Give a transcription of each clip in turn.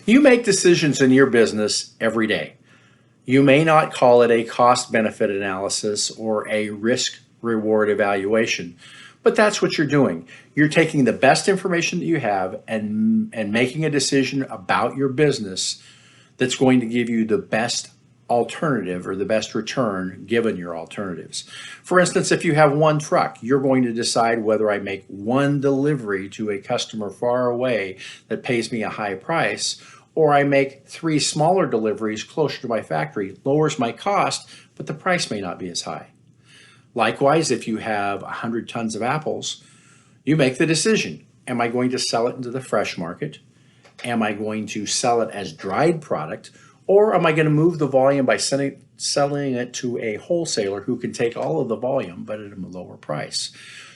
You make decisions in your business every day. You may not call it a cost benefit analysis or a risk reward evaluation, but that's what you're doing. You're taking the best information that you have and making a decision about your business that's going to give you the best alternative or the best return given your alternatives. For instance, if you have one truck, you're going to decide whether I make one delivery to a customer far away that pays me a high price, or I make three smaller deliveries closer to my factory, lowers my cost, but the price may not be as high. Likewise, if you have 100 tons of apples, you make the decision. Am I going to sell it into the fresh market? Am I going to sell it as dried product? Or am I going to move the volume by selling it to a wholesaler who can take all of the volume but at a lower price?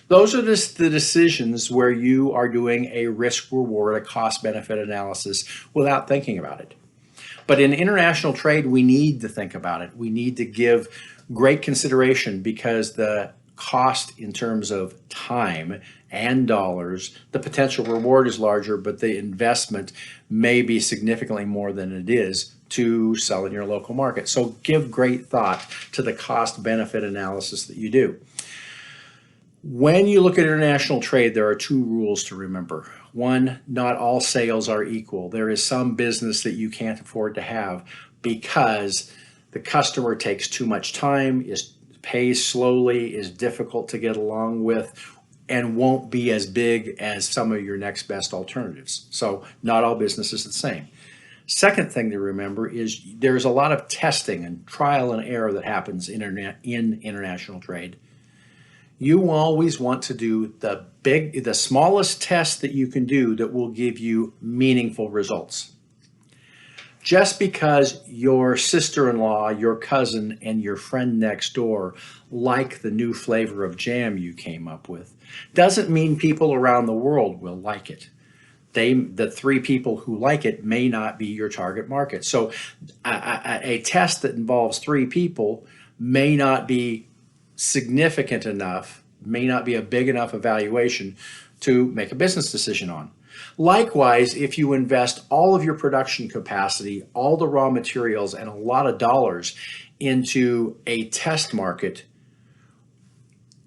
Those are just the decisions where you are doing a risk reward, a cost benefit analysis without thinking about it. But in international trade, we need to think about it. We need to give great consideration because the cost in terms of time and dollars, the potential reward is larger, but the investment may be significantly more than it is to sell in your local market. So give great thought to the cost benefit analysis that you do. When you look at international trade, there are two rules to remember. One, not all sales are equal. There is some business that you can't afford to have because the customer takes too much time, pays slowly, is difficult to get along with, and won't be as big as some of your next best alternatives. So not all business is the same. Second thing to remember is there's a lot of testing and trial and error that happens in international trade. You always want to do the smallest test that you can do that will give you meaningful results. Just because your sister-in-law, your cousin, and your friend next door like the new flavor of jam you came up with doesn't mean people around the world will like it. The three people who like it may not be your target market. So a test that involves three people may not be significant enough, may not be a big enough evaluation to make a business decision on. Likewise, if you invest all of your production capacity, all the raw materials, and a lot of dollars into a test market,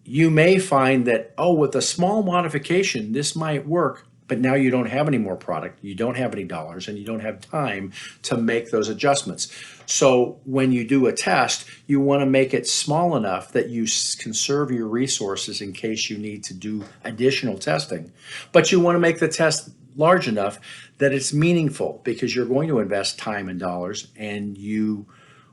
you may find that, oh, with a small modification, this might work, but now you don't have any more product, you don't have any dollars, and you don't have time to make those adjustments. So when you do a test, you want to make it small enough that you conserve your resources in case you need to do additional testing. But you want to make the test large enough that it's meaningful because you're going to invest time and dollars, and you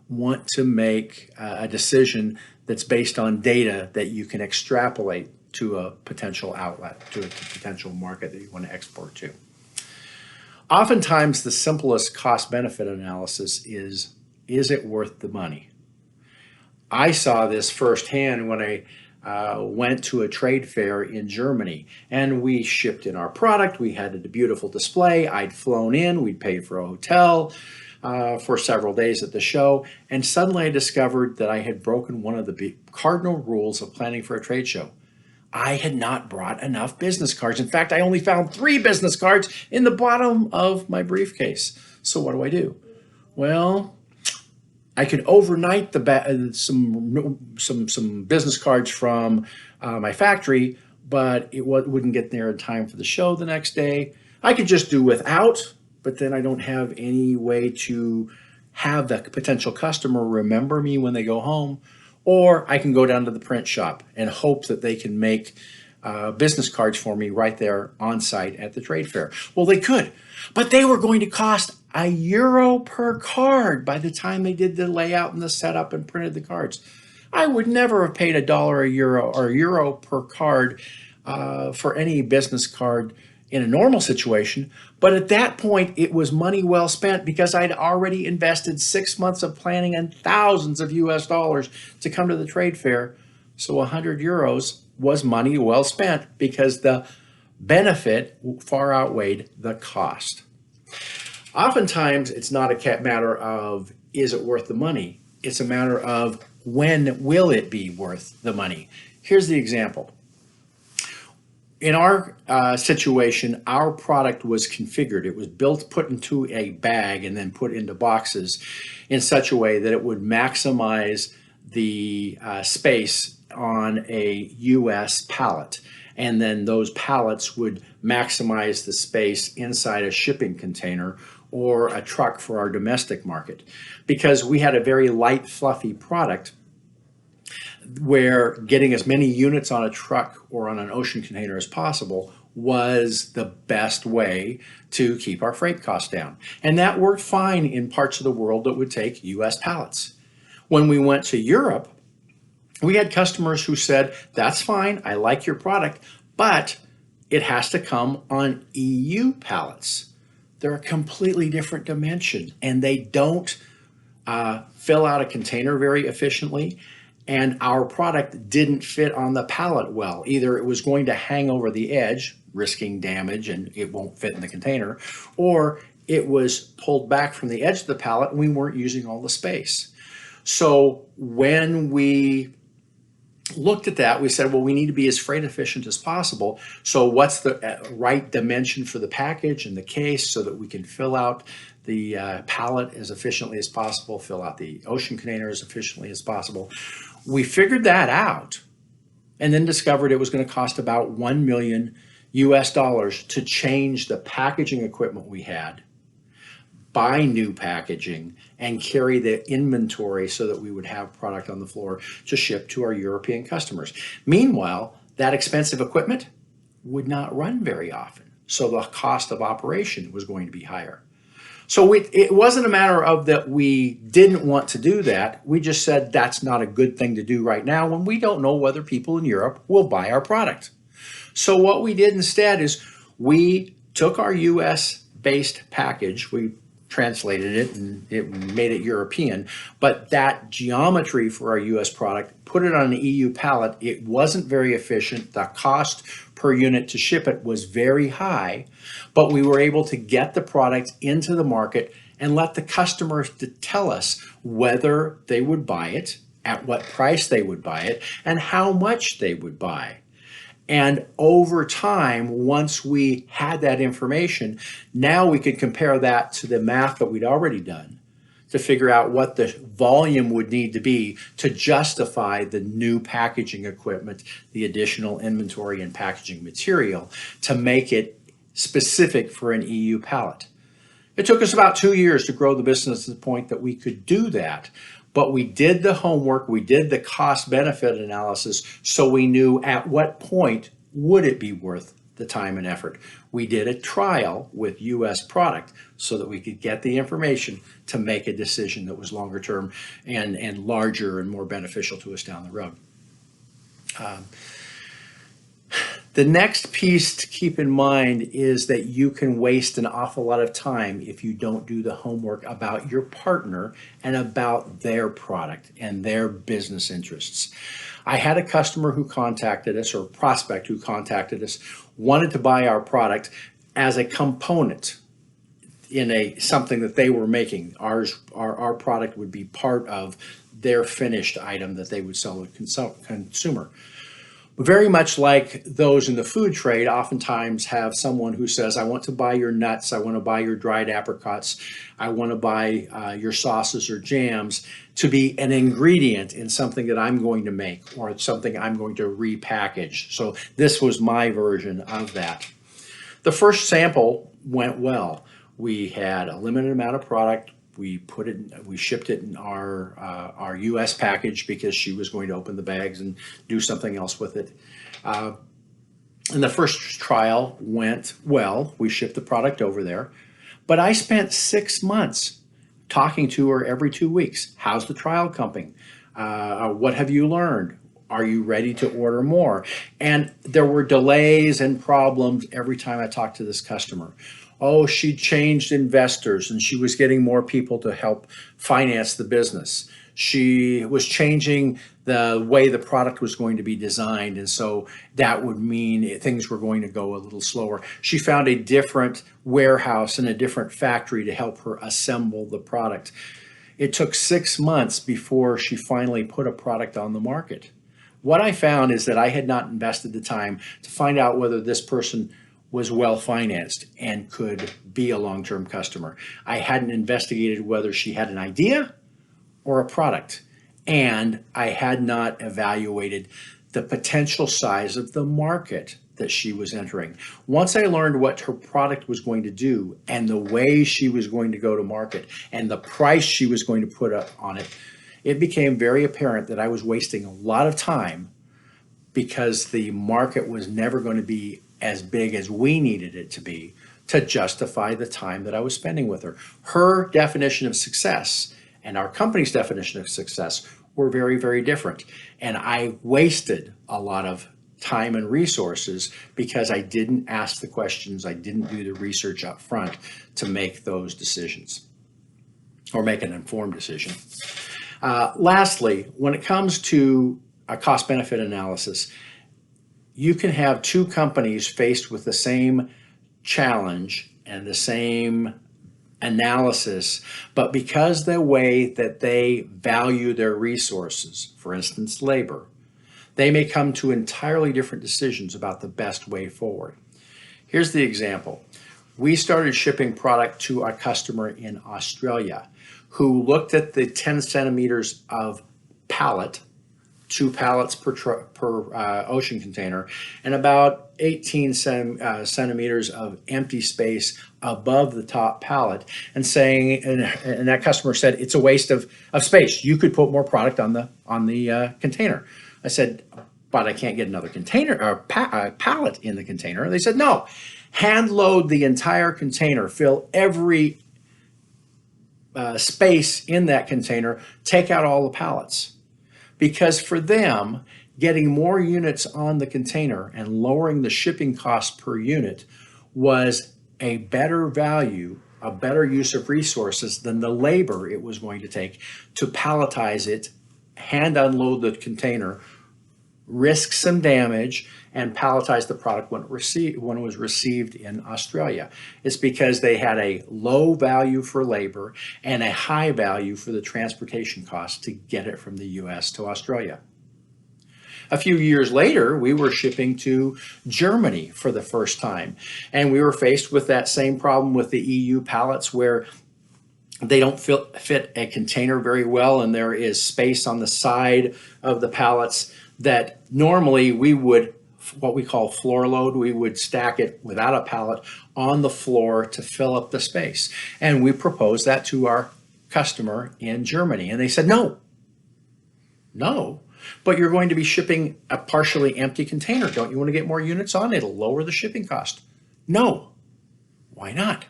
want to make a decision that's based on data that you can extrapolate to a potential outlet, to a potential market that you want to export to. Oftentimes, the simplest cost-benefit analysis is it worth the money? I saw this firsthand when I went to a trade fair in Germany, and we shipped in our product. We had a beautiful display. I'd flown in. We'd paid for a hotel for several days at the show, and suddenly I discovered that I had broken one of the cardinal rules of planning for a trade show. I had not brought enough business cards. In fact, I only found 3 business cards in the bottom of my briefcase. So what do? Well, I could overnight some business cards from my factory, but it wouldn't get there in time for the show the next day. I could just do without, but then I don't have any way to have the potential customer remember me when they go home. Or I can go down to the print shop and hope that they can make business cards for me right there on site at the trade fair. Well, they could, but they were going to cost €1 per card by the time they did the layout and the setup and printed the cards. I would never have paid $1 a euro or euro per card for any business card in a normal situation. But at that point, it was money well spent because I'd already invested 6 months of planning and thousands of US dollars to come to the trade fair. So €100 was money well spent because the benefit far outweighed the cost. Oftentimes, it's not a matter of, is it worth the money? It's a matter of, when will it be worth the money? Here's the example. In our situation, our product was configured. It was built, put into a bag, and then put into boxes in such a way that it would maximize the space on a US pallet. And then those pallets would maximize the space inside a shipping container or a truck for our domestic market. Because we had a very light, fluffy product, where getting as many units on a truck or on an ocean container as possible was the best way to keep our freight costs down. And that worked fine in parts of the world that would take US pallets. When we went to Europe, we had customers who said, that's fine, I like your product, but it has to come on EU pallets. They're a completely different dimension, and they don't fill out a container very efficiently. And our product didn't fit on the pallet well. Either it was going to hang over the edge, risking damage, and it won't fit in the container, or it was pulled back from the edge of the pallet and we weren't using all the space. So when we looked at that, we said, well, we need to be as freight efficient as possible. So what's the right dimension for the package and the case so that we can fill out the pallet as efficiently as possible, fill out the ocean container as efficiently as possible. We figured that out and then discovered it was going to cost about $1 million US to change the packaging equipment we had, buy new packaging, and carry the inventory so that we would have product on the floor to ship to our European customers. Meanwhile, that expensive equipment would not run very often, so the cost of operation was going to be higher. So it wasn't a matter of that we didn't want to do that. We just said that's not a good thing to do right now when we don't know whether people in Europe will buy our product. So what we did instead is we took our US based package, we translated it and it made it European, but that geometry for our US product, put it on an EU pallet. It wasn't very efficient. The cost per unit to ship it was very high, but we were able to get the product into the market and let the customers tell us whether they would buy it, at what price they would buy it, and how much they would buy. And over time, once we had that information, now we could compare that to the math that we'd already done to figure out what the volume would need to be to justify the new packaging equipment, the additional inventory and packaging material to make it specific for an EU pallet. It took us about 2 years to grow the business to the point that we could do that. But we did the homework, we did the cost benefit analysis, so we knew at what point would it be worth the time and effort. We did a trial with US product so that we could get the information to make a decision that was longer term and larger and more beneficial to us down the road. The next piece to keep in mind is that you can waste an awful lot of time if you don't do the homework about your partner and about their product and their business interests. I had a customer who contacted us, or a prospect who contacted us, wanted to buy our product as a component in something that they were making. Our product would be part of their finished item that they would sell to the consumer. Very much like those in the food trade, oftentimes have someone who says, I want to buy your nuts, I want to buy your dried apricots, I want to buy your sauces or jams to be an ingredient in something that I'm going to make or something I'm going to repackage. So this was my version of that. The first sample went well. We had a limited amount of product. We shipped it in our U.S. package because she was going to open the bags and do something else with it. And the first trial went well. We shipped the product over there. But I spent 6 months talking to her every 2 weeks. How's the trial coming? What have you learned? Are you ready to order more? And there were delays and problems every time I talked to this customer. Oh, she changed investors and she was getting more people to help finance the business. She was changing the way the product was going to be designed, and so that would mean things were going to go a little slower. She found a different warehouse and a different factory to help her assemble the product. It took 6 months before she finally put a product on the market. What I found is that I had not invested the time to find out whether this person was well financed and could be a long-term customer. I hadn't investigated whether she had an idea or a product, and I had not evaluated the potential size of the market that she was entering. Once I learned what her product was going to do and the way she was going to go to market and the price she was going to put up on it, it became very apparent that I was wasting a lot of time because the market was never going to be as big as we needed it to be to justify the time that I was spending with her. Her definition of success and our company's definition of success were very, very different. And I wasted a lot of time and resources because I didn't ask the questions, I didn't do the research up front to make those decisions or make an informed decision. Lastly, when it comes to a cost-benefit analysis, you can have two companies faced with the same challenge and the same analysis, but because the way that they value their resources, for instance, labor, they may come to entirely different decisions about the best way forward. Here's the example. We started shipping product to a customer in Australia who looked at the 10 centimeters of pallet, 2 pallets per ocean container, and about 18 centimeters of empty space above the top pallet, and saying, and that customer said, it's a waste of space. You could put more product on the container. I said, but I can't get another container or pallet in the container. They said, no, hand load the entire container, fill every space in that container, take out all the pallets. Because for them, getting more units on the container and lowering the shipping cost per unit was a better value, a better use of resources than the labor it was going to take to palletize it, hand unload the container, risk some damage, and palletize the product when it was received in Australia. It's because they had a low value for labor and a high value for the transportation costs to get it from the US to Australia. A few years later, we were shipping to Germany for the first time, and we were faced with that same problem with the EU pallets where they don't fit a container very well, and there is space on the side of the pallets that normally we would, what we call floor load, we would stack it without a pallet on the floor to fill up the space. And we proposed that to our customer in Germany, and they said, no, but you're going to be shipping a partially empty container. Don't you want to get more units on? It'll lower the shipping cost. No. Why not?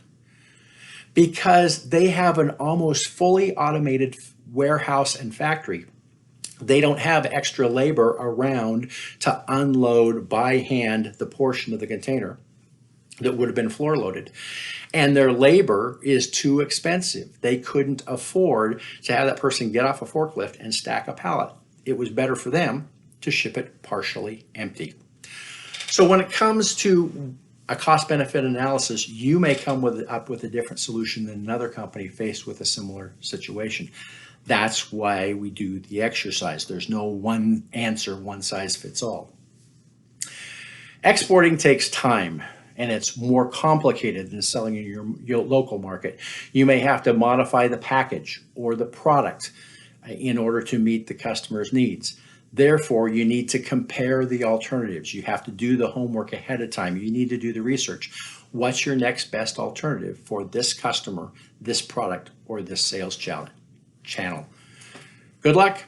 Because they have an almost fully automated warehouse and factory. They don't have extra labor around to unload by hand the portion of the container that would have been floor loaded. And their labor is too expensive. They couldn't afford to have that person get off a forklift and stack a pallet. It was better for them to ship it partially empty. So when it comes to a cost-benefit analysis, you may come up with a different solution than another company faced with a similar situation. That's why we do the exercise. There's no one answer, one size fits all. Exporting takes time, and it's more complicated than selling in your local market. You may have to modify the package or the product in order to meet the customer's needs. Therefore, you need to compare the alternatives. You have to do the homework ahead of time. You need to do the research. What's your next best alternative for this customer, this product, or this sales channel? Good luck.